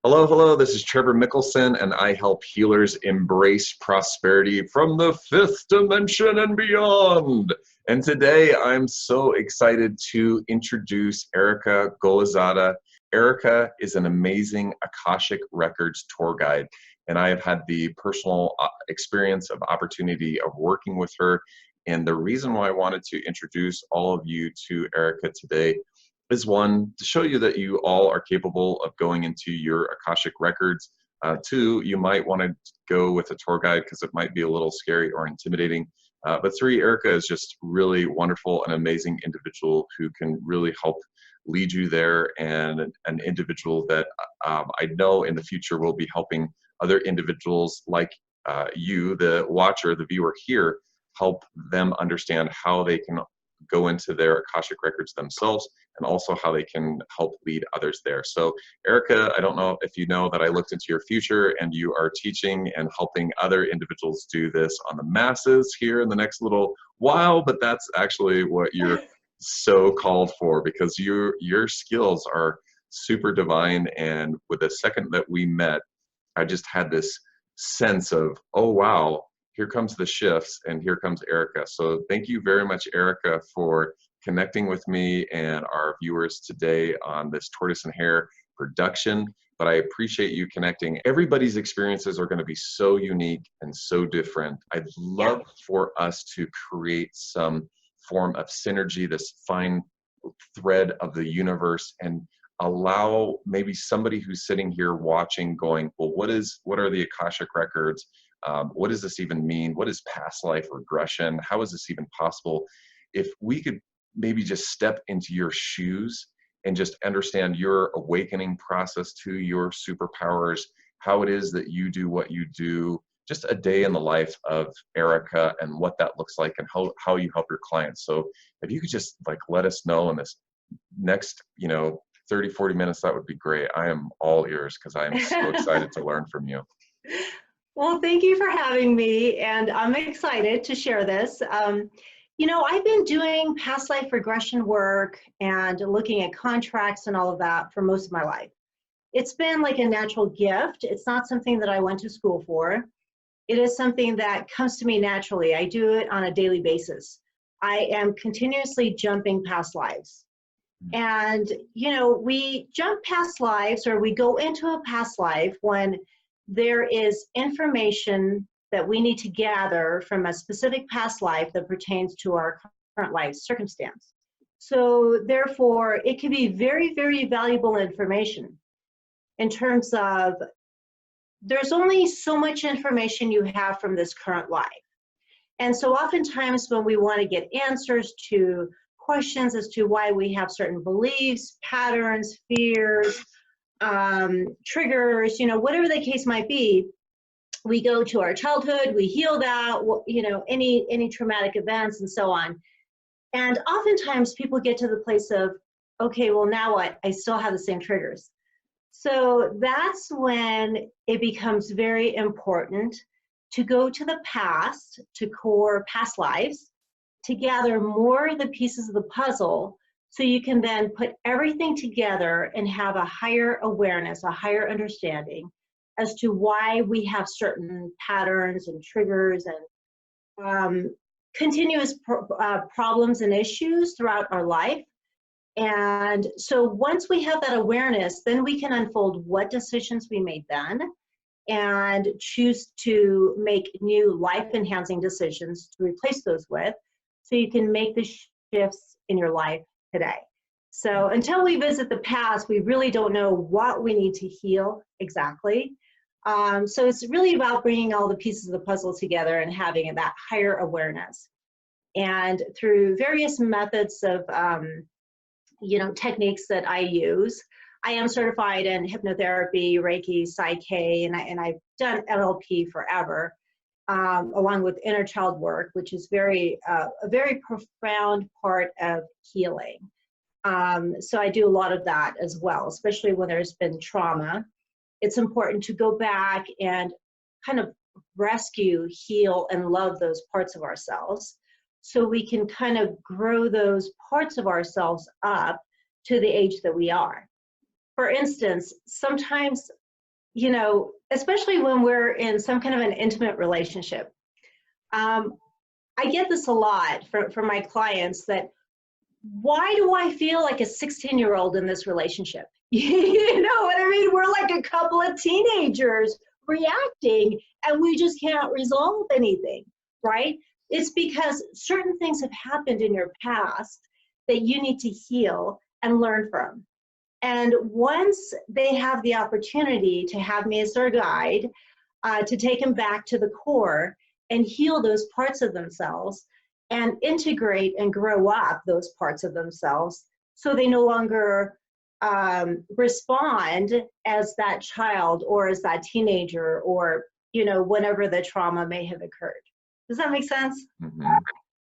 Hello, hello. This is Trevor Mickelson, and I help healers embrace prosperity from the fifth dimension and beyond. And today I'm so excited to introduce Erica Gholizadeh. Erica is an amazing Akashic Records tour guide, and I have had the personal experience of opportunity of working with her. And the reason why I wanted to introduce all of you to Erica today is one, to show you that you all are capable of going into your Akashic Records. Two, you might want to go with a tour guide because it might be a little scary or intimidating. But three, Erica is just really wonderful and amazing individual who can really help lead you there, and an individual that I know in the future will be helping other individuals like you, the watcher, the viewer here, help them understand how they can go into their Akashic Records themselves, and also how they can help lead others there. So Erica, I don't know if you know that I looked into your future and you are teaching and helping other individuals do this on the masses here in the next little while, but that's actually what you're so called for, because your skills are super divine. And with the second that we met, I just had this sense of, oh wow, here comes the shifts and here comes Erica. So thank you very much, Erica, for connecting with me and our viewers today on this Tortoise and Hare production. But I appreciate you connecting. Everybody's experiences are going to be so unique and so different. I'd love for us to create some form of synergy, this fine thread of the universe, and allow maybe somebody who's sitting here watching going, well, what are the Akashic Records? What does this even mean? What is past life regression? How is this even possible? If we could maybe just step into your shoes and just understand your awakening process to your superpowers, how it is that you do what you do, just a day in the life of Erica and what that looks like, and how you help your clients. So if you could just let us know in this next 30, 40 minutes, that would be great. I am all ears because I am so excited to learn from you. Well, thank you for having me, and I'm excited to share this. I've been doing past life regression work and looking at contracts and all of that for most of my life. It's been like a natural gift. It's not something that I went to school for. It is something that comes to me naturally. I do it on a daily basis. I am continuously jumping past lives. And, we jump past lives, or we go into a past life when there is information that we need to gather from a specific past life that pertains to our current life circumstance. So therefore, it can be very, very valuable information in terms of there's only so much information you have from this current life. And so oftentimes when we want to get answers to questions as to why we have certain beliefs, patterns, fears, triggers, whatever the case might be, we go to our childhood, we heal that, any traumatic events and so on. And oftentimes people get to the place of, okay, well, now what? I still have the same triggers. So that's when it becomes very important to go to the past, to core past lives, to gather more of the pieces of the puzzle, so you can then put everything together and have a higher awareness, a higher understanding as to why we have certain patterns and triggers and continuous problems and issues throughout our life. And so once we have that awareness, then we can unfold what decisions we made then and choose to make new life-enhancing decisions to replace those with, so you can make the shifts in your life today. So until we visit the past, we really don't know what we need to heal exactly. So it's really about bringing all the pieces of the puzzle together and having that higher awareness. And through various methods of, techniques that I use, I am certified in hypnotherapy, Reiki, Psyche, and I've done NLP forever, along with inner child work, which is a very profound part of healing. So I do a lot of that as well, especially when there's been trauma. It's important to go back and kind of rescue, heal, and love those parts of ourselves, so we can kind of grow those parts of ourselves up to the age that we are. For instance, sometimes you know, especially when we're in some kind of an intimate relationship. I get this a lot from my clients that, why do I feel like a 16-year-old in this relationship? You know what I mean? We're like a couple of teenagers reacting and we just can't resolve anything, right? It's because certain things have happened in your past that you need to heal and learn from. And once they have the opportunity to have me as their guide, to take them back to the core and heal those parts of themselves and integrate and grow up those parts of themselves so they no longer respond as that child or as that teenager or, you know, whenever the trauma may have occurred. Does that make sense? Mm-hmm.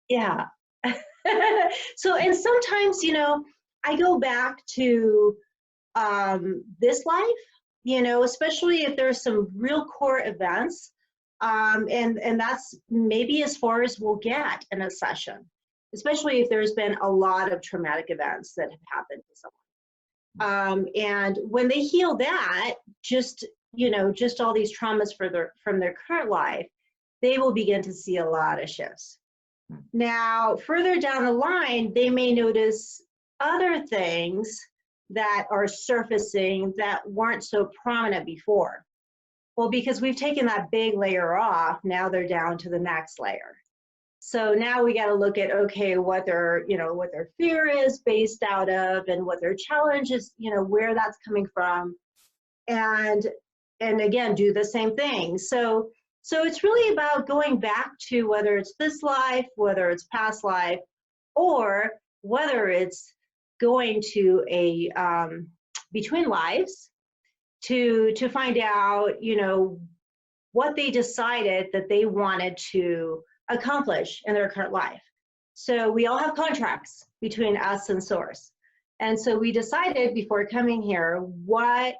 Yeah. So, and sometimes, you know, I go back to this life, you know, especially if there's some real core events. And that's maybe as far as we'll get in a session, especially if there's been a lot of traumatic events that have happened to someone. And when they heal that, just, you know, just all these traumas from their current life, they will begin to see a lot of shifts. Now, further down the line, they may notice other things that are surfacing that weren't so prominent before. Well, because we've taken that big layer off, now they're down to the next layer. So now we got to look at, okay, what their, you know, what their fear is based out of and what their challenge is, you know, where that's coming from. And again, do the same thing. So it's really about going back to whether it's this life, whether it's past life, or whether it's going to a between lives to find out, you know, what they decided that they wanted to accomplish in their current life. So we all have contracts between us and Source. And so we decided before coming here what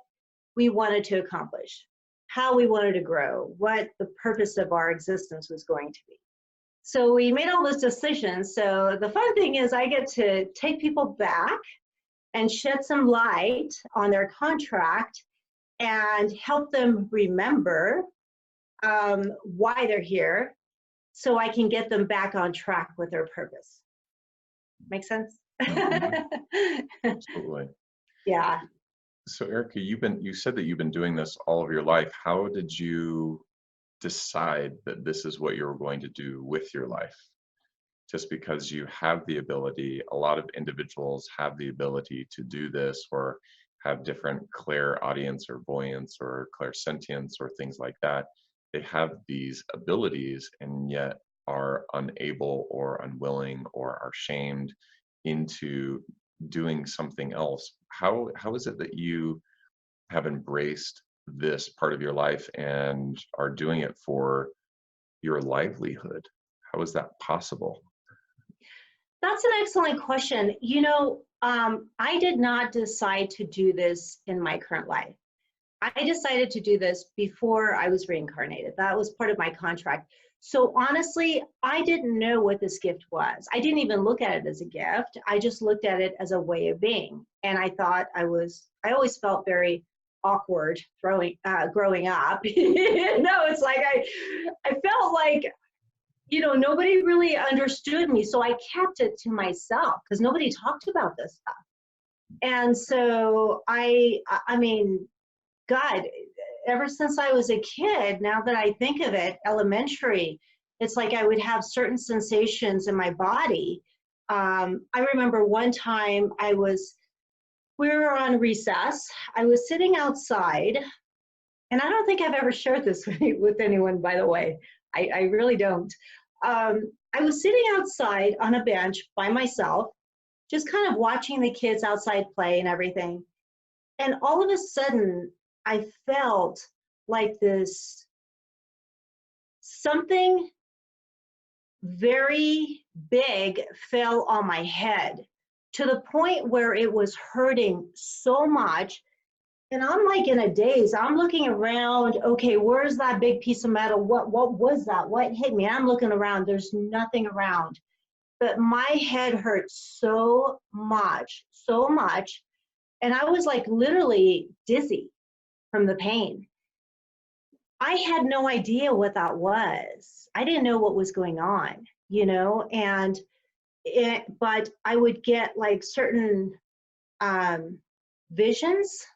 we wanted to accomplish, how we wanted to grow, what the purpose of our existence was going to be. So we made all those decisions. So the fun thing is I get to take people back and shed some light on their contract and help them remember why they're here so I can get them back on track with their purpose. Make sense? Mm-hmm. Absolutely. Yeah. So Erica, you said that you've been doing this all of your life. How did you decide that this is what you were going to do with your life? Just because you have the ability, a lot of individuals have the ability to do this or have different clairaudience or voyance or clairsentience or things like that. They have these abilities and yet are unable or unwilling or are shamed into doing something else. How is it that you have embraced this part of your life and are doing it for your livelihood? How is that possible? That's an excellent question. You know, I did not decide to do this in my current life. I decided to do this before I was reincarnated. That was part of my contract. So honestly, I didn't know what this gift was. I didn't even look at it as a gift. I just looked at it as a way of being. And I thought I always felt very awkward growing up. You know, it's like I felt like, you know, nobody really understood me. So I kept it to myself because nobody talked about this stuff. And so I mean, God, ever since I was a kid, now that I think of it, elementary, it's like I would have certain sensations in my body. I remember one time we were on recess. I was sitting outside, and I don't think I've ever shared this with anyone, by the way. I really don't. I was sitting outside on a bench by myself, just kind of watching the kids outside play and everything. And all of a sudden, I felt like something very big fell on my head to the point where it was hurting so much. And I'm like in a daze. I'm looking around. Okay, where's that big piece of metal? What was that? What hit me? I'm looking around. There's nothing around. But my head hurt so much. And I was like literally dizzy from the pain. I had no idea what that was. I didn't know what was going on, and but I would get like certain visions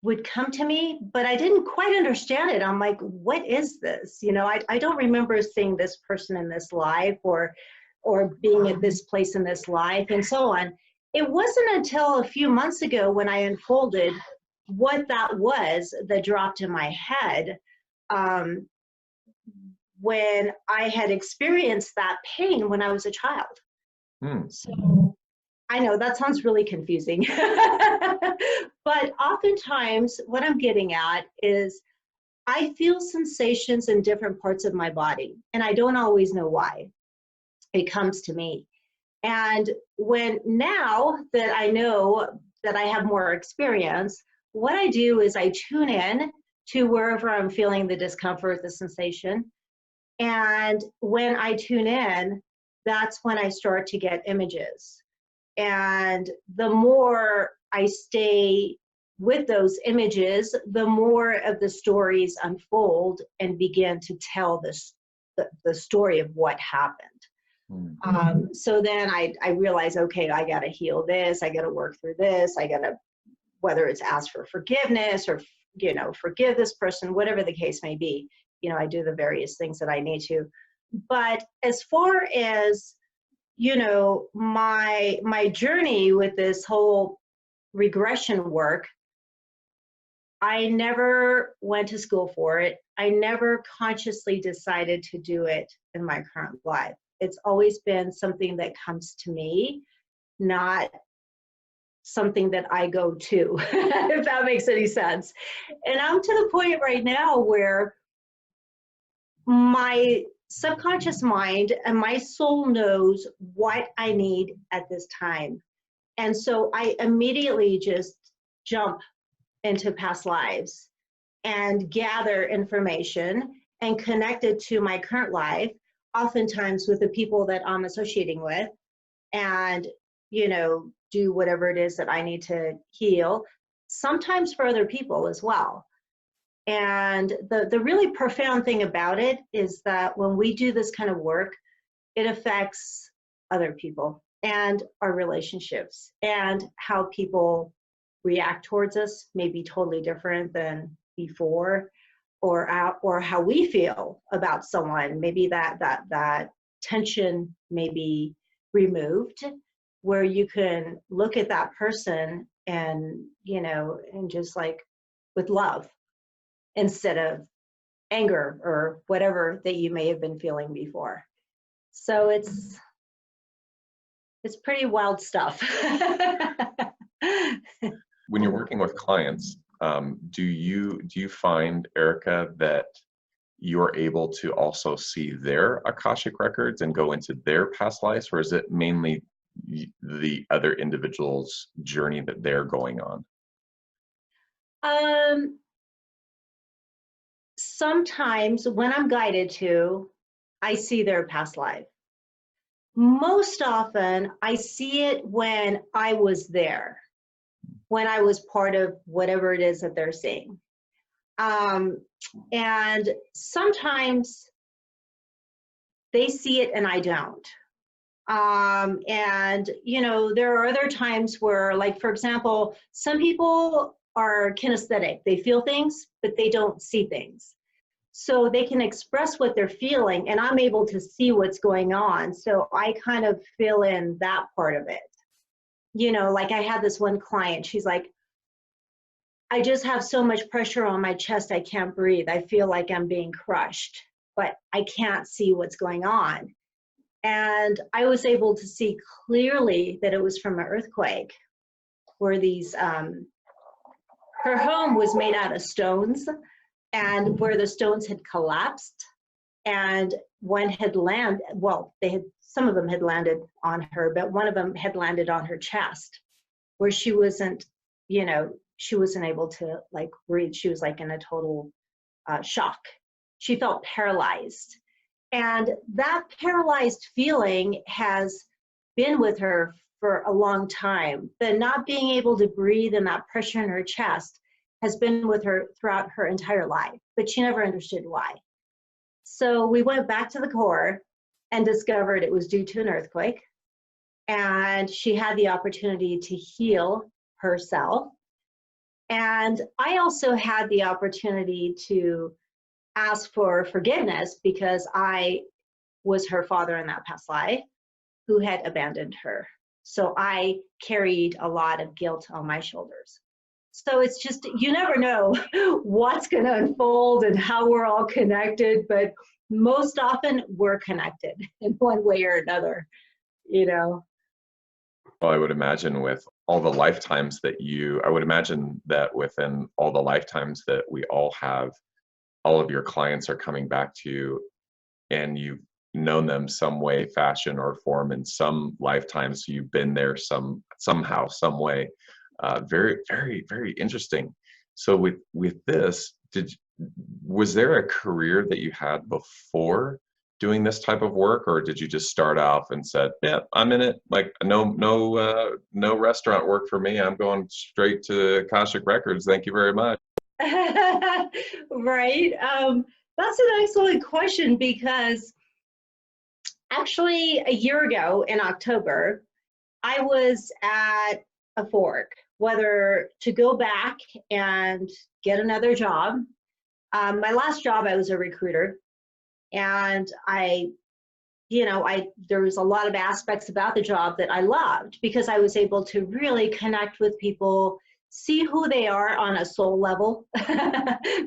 would come to me, but I didn't quite understand it. I'm like, what is this? I don't remember seeing this person in this life or being at this place in this life and so on. It wasn't until a few months ago when I unfolded what that was that dropped in my head, when I had experienced that pain when I was a child. So I know that sounds really confusing, but oftentimes what I'm getting at is I feel sensations in different parts of my body, and I don't always know why. It comes to me. And now that I know that I have more experience, what I do is I tune in to wherever I'm feeling the discomfort, the sensation. And when I tune in, that's when I start to get images. And the more I stay with those images, the more of the stories unfold and begin to tell the story of what happened. So then I realize, okay, I got to heal this. I got to work through this. I got to, whether it's ask for forgiveness or, forgive this person, whatever the case may be, I do the various things that I need to. But as far as, my journey with this whole regression work, I never went to school for it. I never consciously decided to do it in my current life. It's always been something that comes to me, not something that I go to, if that makes any sense. And I'm to the point right now where my subconscious mind and my soul knows what I need at this time. And so I immediately just jump into past lives and gather information and connect it to my current life, oftentimes with the people that I'm associating with, and, do whatever it is that I need to heal, sometimes for other people as well. And the really profound thing about it is that when we do this kind of work, it affects other people and our relationships, and how people react towards us may be totally different than before, or how we feel about someone. Maybe that tension may be removed, where you can look at that person and, and just like with love instead of anger or whatever that you may have been feeling before. So it's pretty wild stuff. When you're working with clients, do you find, Erica, that you're able to also see their Akashic records and go into their past lives, or is it mainly the other individual's journey that they're going on? Sometimes when I'm guided to, I see their past life. Most often, I see it when I was there, when I was part of whatever it is that they're seeing. And sometimes they see it and I don't. And, there are other times where, like, for example, some people are kinesthetic. They feel things, but they don't see things. So they can express what they're feeling, and I'm able to see what's going on. So I kind of fill in that part of it. Like I had this one client, she's like, I just have so much pressure on my chest, I can't breathe. I feel like I'm being crushed, but I can't see what's going on. And I was able to see clearly that it was from an earthquake, where these, her home was made out of stones, and where the stones had collapsed, and one had landed, well, some of them had landed on her, but one of them had landed on her chest, where she wasn't, she wasn't able to like breathe. She was like in a total shock. She felt paralyzed. And that paralyzed feeling has been with her for a long time. The not being able to breathe and that pressure in her chest has been with her throughout her entire life, but she never understood why. So we went back to the core and discovered it was due to an earthquake. And she had the opportunity to heal herself. And I also had the opportunity to ask for forgiveness because I was her father in that past life who had abandoned her. So I carried a lot of guilt on my shoulders. So it's just, you never know what's going to unfold and how we're all connected, but most often we're connected in one way or another, you know. Well, I would imagine with all the lifetimes that I would imagine that within all the lifetimes that we all have, all of your clients are coming back to you, and you've known them some way, fashion, or form in some lifetimes. You've been there somehow, some way. Very, very, very interesting. So with this, was there a career that you had before doing this type of work, or did you just start off and said, "Yeah, I'm in it. Like no restaurant work for me. I'm going straight to Akashic Records. Thank you very much." Right. That's an excellent question because actually a year ago in October, I was at a fork, whether to go back and get another job. My last job, I was a recruiter, and there was a lot of aspects about the job that I loved because I was able to really connect with people, see who they are on a soul level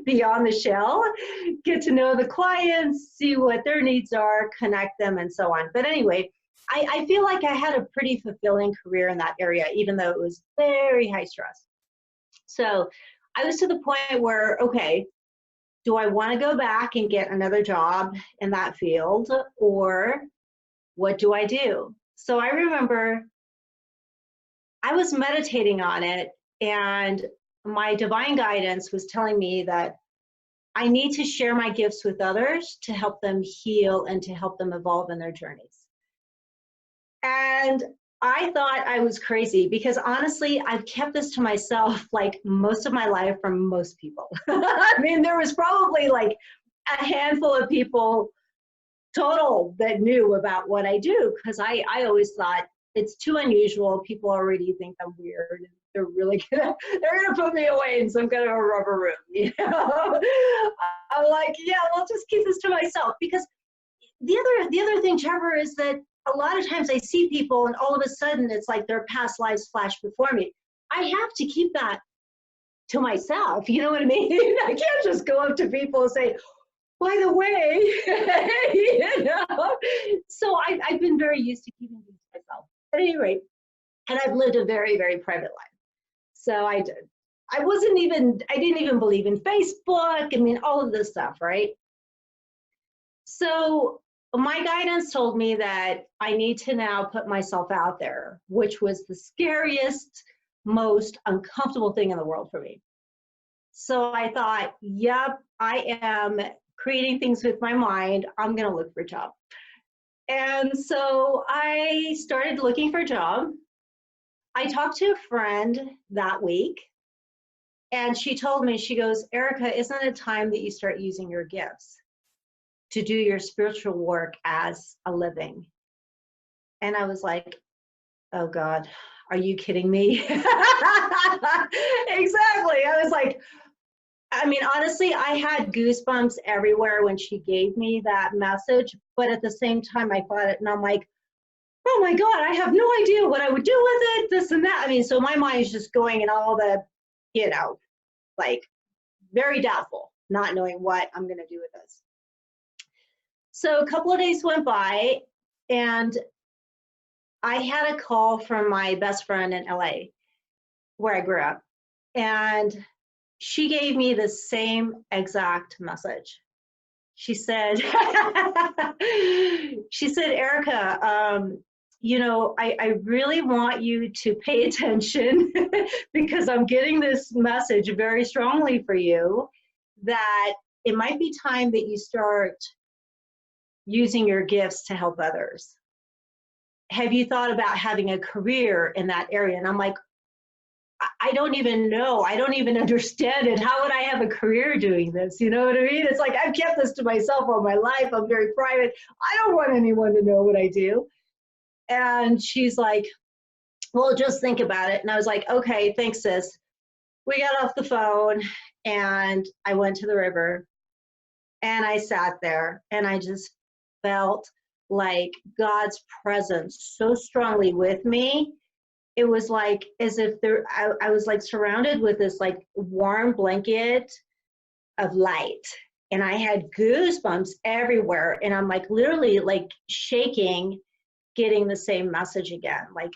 beyond the shell, get to know the clients, see what their needs are, connect them, and so on. But anyway, I feel like I had a pretty fulfilling career in that area, even though it was very high stress. So I was to the point where, okay, do I want to go back and get another job in that field, or what do I do? So I remember I was meditating on it, and my divine guidance was telling me that I need to share my gifts with others to help them heal and to help them evolve in their journeys. And I thought I was crazy because honestly, I've kept this to myself like most of my life from most people. I mean, there was probably like a handful of people total that knew about what I do because I always thought it's too unusual. People already think I'm weird. They're gonna put me away in some kind of a rubber room. You know? I'm like, yeah, well, just keep this to myself because the other thing, Trevor, is that a lot of times I see people and all of a sudden it's like their past lives flash before me. I have to keep that to myself. You know what I mean? I can't just go up to people and say, by the way, you know? So I've been very used to keeping things to myself. At any rate, and I've lived a very, very private life. So I didn't even believe in Facebook. I mean, all of this stuff, right? So my guidance told me that I need to now put myself out there, which was the scariest, most uncomfortable thing in the world for me. So I thought, yep, I am creating things with my mind. I'm going to look for a job. And so I started looking for a job. I talked to a friend that week, and she told me, she goes, Erica, isn't it time that you start using your gifts to do your spiritual work as a living? And I was like, oh God, are you kidding me? Exactly. I was like, I mean, honestly, I had goosebumps everywhere when she gave me that message, but at the same time, I thought it, and I'm like, oh my God, I have no idea what I would do with it, this and that. I mean, so my mind is just going in all the, like very doubtful, not knowing what I'm going to do with this. So a couple of days went by, and I had a call from my best friend in LA, where I grew up, and she gave me the same exact message. She said, Erica, I really want you to pay attention because I'm getting this message very strongly for you that it might be time that you start using your gifts to help others. Have you thought about having a career in that area? And I'm like, I don't even know. I don't even understand it. How would I have a career doing this? You know what I mean? It's like, I've kept this to myself all my life. I'm very private. I don't want anyone to know what I do. And she's like, well, just think about it. And I was like, okay, thanks, sis. We got off the phone and I went to the river and I sat there and I just felt like God's presence so strongly with me. It was like as if I was like surrounded with this like warm blanket of light. And I had goosebumps everywhere. And I'm like literally like shaking, getting the same message again. Like,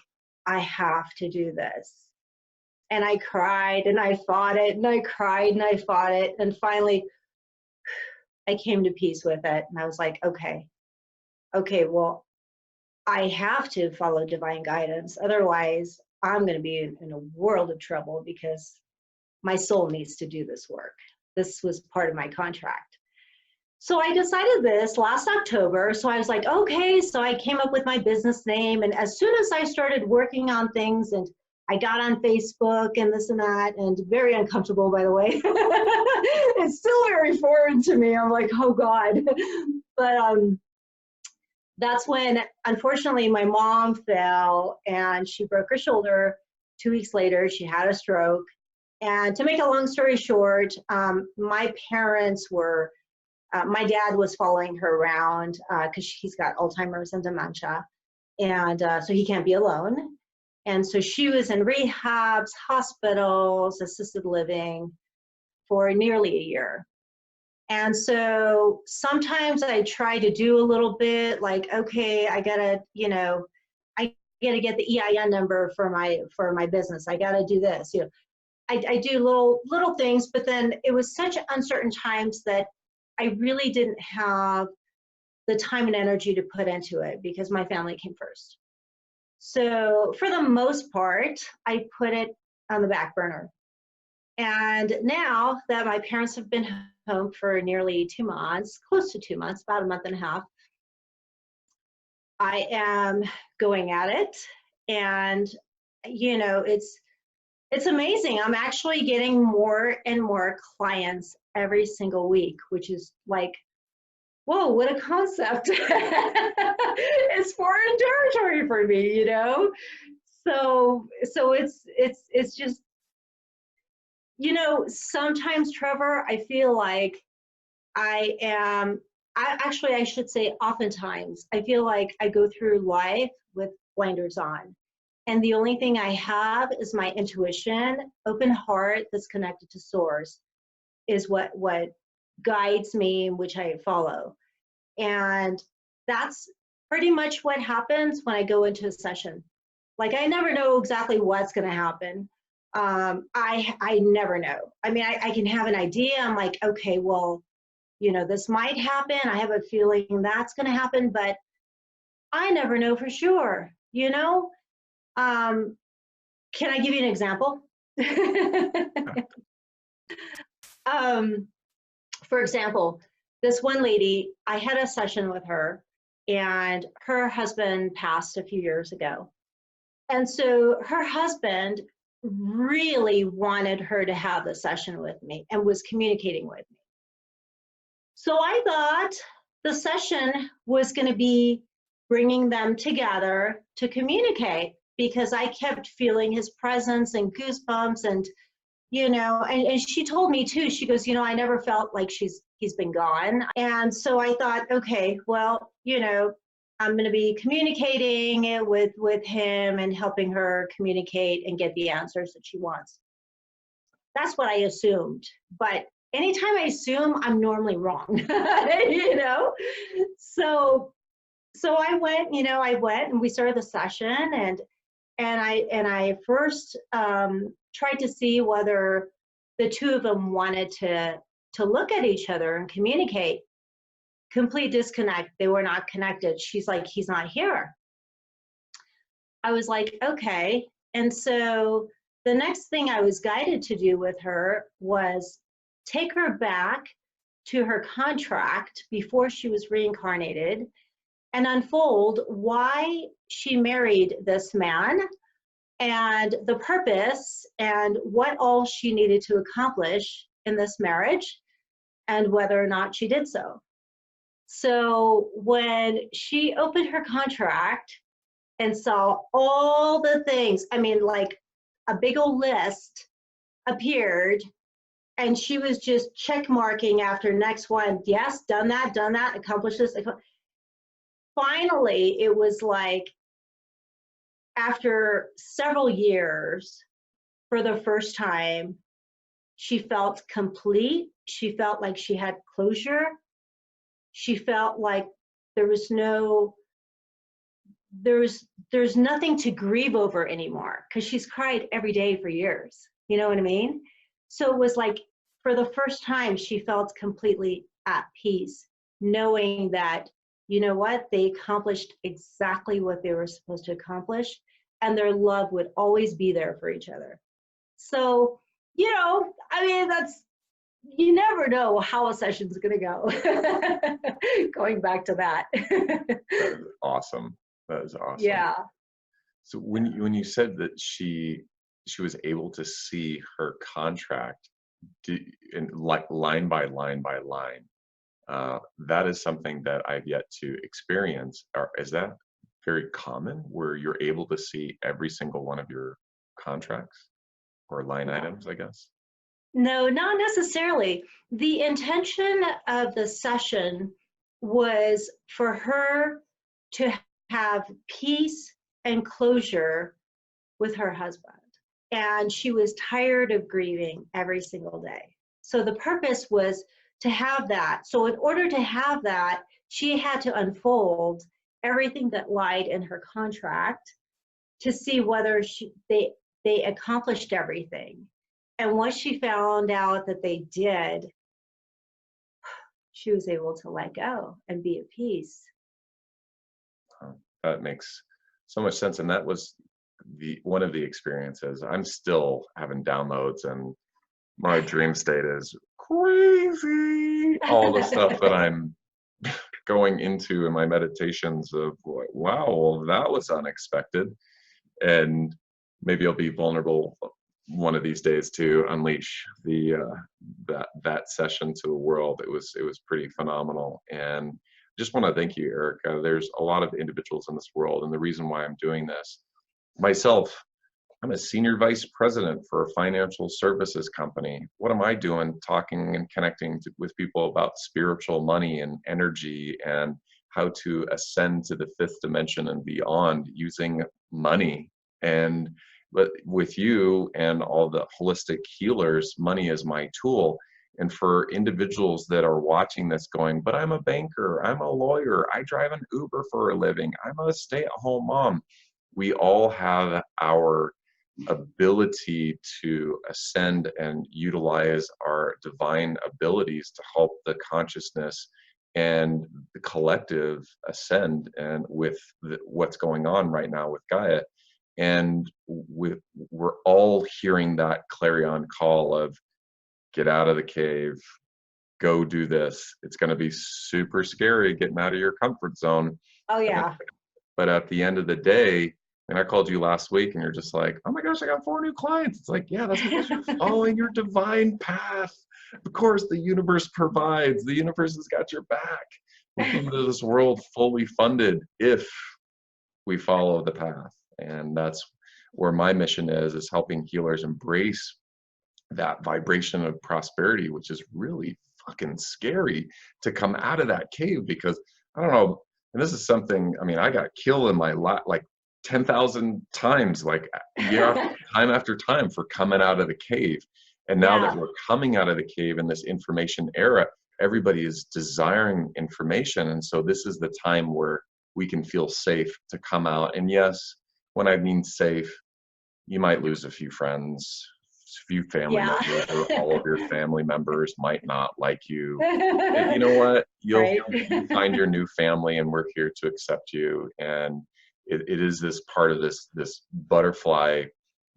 I have to do this. And I cried and I fought it and I cried and I fought it. And finally, I came to peace with it. And I was like, okay, well, I have to follow divine guidance. Otherwise, I'm going to be in a world of trouble because my soul needs to do this work. This was part of my contract. So I decided this last October. So I was like, okay, so I came up with my business name. And as soon as I started working on things and I got on Facebook and this and that, and very uncomfortable, by the way. It's still very foreign to me. I'm like, oh God. But that's when, unfortunately, my mom fell and she broke her shoulder. 2 weeks later, she had a stroke. And to make a long story short, my parents were, my dad was following her around because he's got Alzheimer's and dementia. And so he can't be alone. And so she was in rehabs, hospitals, assisted living for nearly a year. And so sometimes I try to do a little bit like, okay, I gotta, I gotta get the EIN number for my business. I gotta do this, I do little things, but then it was such uncertain times that I really didn't have the time and energy to put into it because my family came first. So for the most part, I put it on the back burner. And now that my parents have been home for nearly 2 months, close to 2 months, about a month and a half, I am going at it. And, it's amazing. I'm actually getting more and more clients every single week, which is like, whoa, what a concept. It's foreign territory for me, So it's just, sometimes, Trevor, I feel like I should say oftentimes, I feel like I go through life with blinders on. And the only thing I have is my intuition, open heart that's connected to source is what guides me, which I follow. And that's pretty much what happens when I go into a session. Like, I never know exactly what's going to happen. I never know. I mean, I can have an idea. I'm like, okay, well, this might happen. I have a feeling that's going to happen, but I never know for sure, Can I give you an example? For example, this one lady, I had a session with her and her husband passed a few years ago. And so her husband really wanted her to have the session with me and was communicating with me. So I thought the session was going to be bringing them together to communicate because I kept feeling his presence and goosebumps and, and she told me too, she goes, I never felt like he's been gone. And so I thought, okay, well, I'm going to be communicating it with him and helping her communicate and get the answers that she wants. That's what I assumed. But anytime I assume, I'm normally wrong, So I went, and we started the session and I first tried to see whether the two of them wanted to look at each other and communicate. Complete disconnect. They were not connected. She's like, he's not here. I was like, okay. And so the next thing I was guided to do with her was take her back to her contract before she was reincarnated and unfold why she married this man and the purpose and what all she needed to accomplish in this marriage and whether or not she did so. So when she opened her contract and saw all the things, I mean, like a big old list appeared, and she was just check marking after next one. Yes, done that, accomplished this. Finally, it was like after several years, for the first time, she felt complete. She felt like she had closure. She felt like there was there's nothing to grieve over anymore, because she's cried every day for years. You know what I mean? So it was like, for the first time, she felt completely at peace, knowing that, you know what, they accomplished exactly what they were supposed to accomplish, and their love would always be there for each other. So, you know, I mean, you never know how a session's going to go. Going back to that. That is awesome. That is awesome. Yeah. So when you said that she was able to see her contract, and like line by line by line, that is something that I've yet to experience. Is that very common, where you're able to see every single one of your contracts or line items, I guess? No, not necessarily. The intention of the session was for her to have peace and closure with her husband. And she was tired of grieving every single day. So the purpose was to have that. So in order to have that, she had to unfold everything that lied in her contract to see whether they accomplished everything. And once she found out that they did, she was able to let go and be at peace. That makes so much sense. And that was one of the experiences. I'm still having downloads, and my dream state is crazy. All the stuff that I'm going into in my meditations of, wow, well, that was unexpected. And maybe I'll be vulnerable one of these days to unleash that session to the world. It was pretty phenomenal. And just want to thank you, Erica. There's a lot of individuals in this world, and the reason why I'm doing this, myself, I'm a senior vice president for a financial services company. What am I doing talking and connecting with people about spiritual money and energy and how to ascend to the fifth dimension and beyond using money? And but with you and all the holistic healers, money is my tool. And for individuals that are watching this going, but I'm a banker, I'm a lawyer, I drive an Uber for a living, I'm a stay-at-home mom. We all have our ability to ascend and utilize our divine abilities to help the consciousness and the collective ascend, and with what's going on right now with Gaia. And we're all hearing that clarion call of, get out of the cave, go do this. It's going to be super scary getting out of your comfort zone. Oh, yeah. But at the end of the day, and I called you last week and you're just like, oh my gosh, I got 4 new clients. It's like, yeah, that's because you're following your divine path. Of course, the universe provides. The universe has got your back. We come into this world fully funded if we follow the path. And that's where my mission is helping healers embrace that vibration of prosperity, which is really fucking scary to come out of that cave. Because I don't know, and this is something, I mean, I got killed in my life like 10,000 times, like time after time, for coming out of the cave. And now that we're coming out of the cave in this information era, everybody is desiring information. And so this is the time where we can feel safe to come out. And yes, when I mean safe, you might lose a few friends, a few family members, or all of your family members might not like you. And you know what? You'll find your new family, and we're here to accept you. And it is this part of this butterfly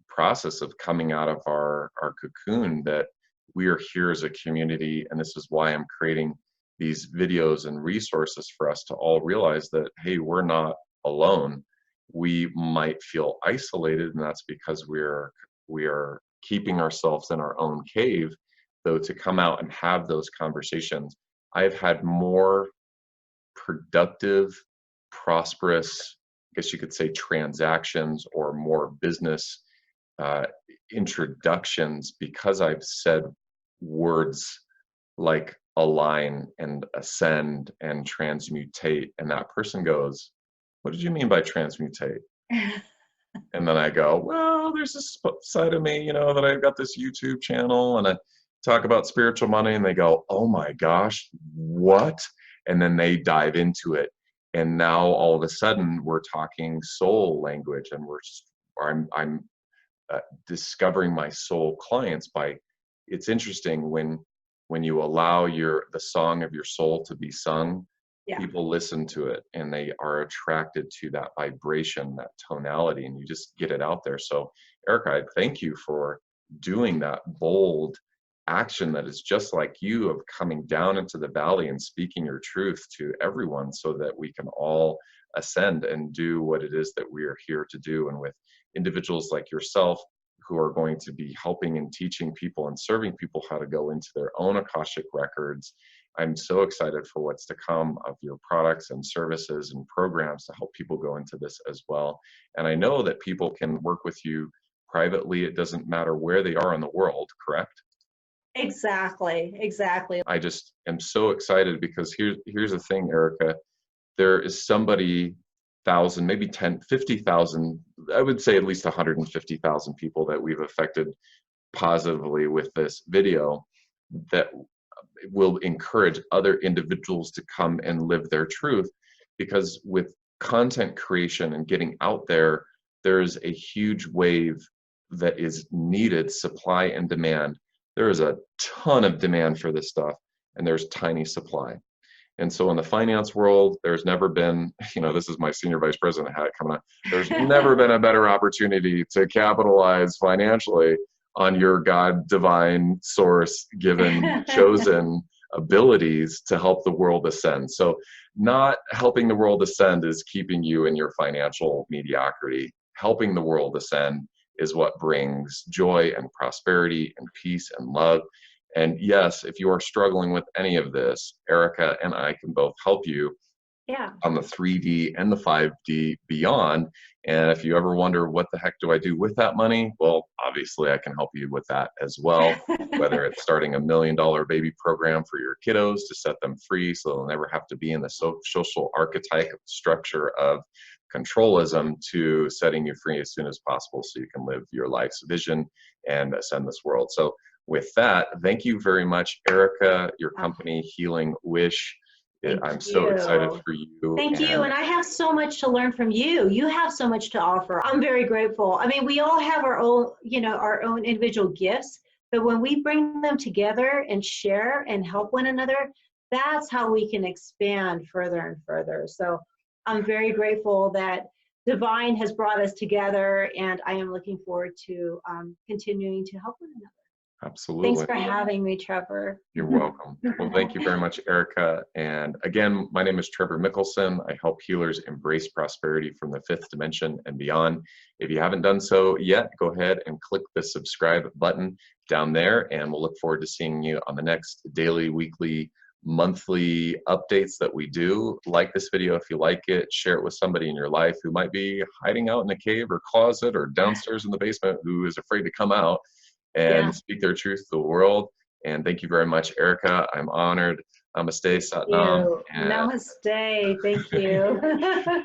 process of coming out of our cocoon, that we are here as a community. And this is why I'm creating these videos and resources for us to all realize that, hey, we're not alone. we might feel isolated, and that's because we are keeping ourselves in our own cave. Though to come out and have those conversations, I've had more productive, prosperous, I guess you could say, transactions or more business uh, introductions because I've said words like align and ascend and transmutate. And that person goes, "What did you mean by transmutate?" And then I go, "Well, there's this side of me, that I've got this YouTube channel and I talk about spiritual money." And they go, "Oh my gosh, what?" And then they dive into it. And now all of a sudden we're talking soul language, and I'm discovering my soul clients by, it's interesting when you allow the song of your soul to be sung, Yeah. people listen to it and they are attracted to that vibration, that tonality, and you just get it out there. So Erica, I thank you for doing that bold action that is just like you, of coming down into the valley and speaking your truth to everyone so that we can all ascend and do what it is that we are here to do. And with individuals like yourself who are going to be helping and teaching people and serving people how to go into their own Akashic records, I'm so excited for what's to come of your products and services and programs to help people go into this as well. And I know that people can work with you privately. It doesn't matter where they are in the world, correct? Exactly, exactly. I just am so excited because here's the thing, Erica. There is somebody, thousand, maybe 10, 50,000, I would say at least 150,000 people that we've affected positively with this video, that will encourage other individuals to come and live their truth. Because with content creation and getting out there, there's a huge wave that is needed, supply and demand. There is a ton of demand for this stuff, and there's tiny supply. And so in the finance world, there's never been, this is my senior vice president hat coming on. There's never been a better opportunity to capitalize financially on your God, divine, source given, chosen abilities to help the world ascend. So not helping the world ascend is keeping you in your financial mediocrity. Helping the world ascend is what brings joy and prosperity and peace and love. And yes, if you are struggling with any of this, Erica and I can both help you Yeah. on the 3D and the 5D beyond. And if you ever wonder, what the heck do I do with that money? Well, obviously I can help you with that as well, whether it's starting $1 million baby program for your kiddos to set them free so they'll never have to be in the social archetype structure of controlism, to setting you free as soon as possible so you can live your life's vision and ascend this world. So with that, thank you very much, Erica, your company, Healing Wish. I'm so excited for you. Thank you. And I have so much to learn from you. You have so much to offer. I'm very grateful. I mean, we all have our own, our own individual gifts, but when we bring them together and share and help one another, that's how we can expand further and further. So I'm very grateful that Divine has brought us together, and I am looking forward to continuing to help one another. Absolutely. Thanks for having me, Trevor. You're welcome. Well, thank you very much, Erica. And again, my name is Trevor Mickelson. I help healers embrace prosperity from the fifth dimension and beyond. If you haven't done so yet, go ahead and click the subscribe button down there, and we'll look forward to seeing you on the next daily, weekly, monthly updates that we do. Like this video if you like it, share it with somebody in your life who might be hiding out in a cave or closet or downstairs in the basement who is afraid to come out and speak their truth to the world. And thank you very much, Erica. I'm honored. Namaste, Satnam. Namaste. Thank you.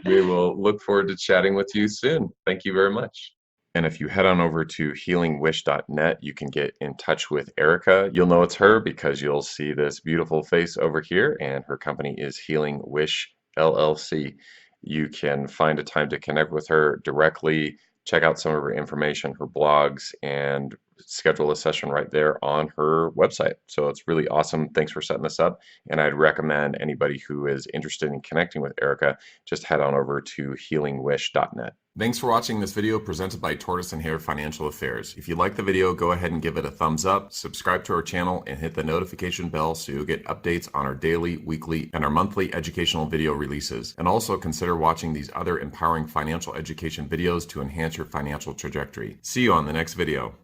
We will look forward to chatting with you soon. Thank you very much. And if you head on over to healingwish.net, you can get in touch with Erica. You'll know it's her because you'll see this beautiful face over here, and her company is Healing Wish LLC. You can find a time to connect with her directly, check out some of her information, her blogs, and schedule a session right there on her website. So it's really awesome. Thanks for setting this up. And I'd recommend anybody who is interested in connecting with Erica, just head on over to healingwish.net. Thanks for watching this video presented by Tortoise and Hare Financial Affairs. If you like the video, go ahead and give it a thumbs up, subscribe to our channel, and hit the notification bell so you'll get updates on our daily, weekly, and our monthly educational video releases. And also consider watching these other empowering financial education videos to enhance your financial trajectory. See you on the next video.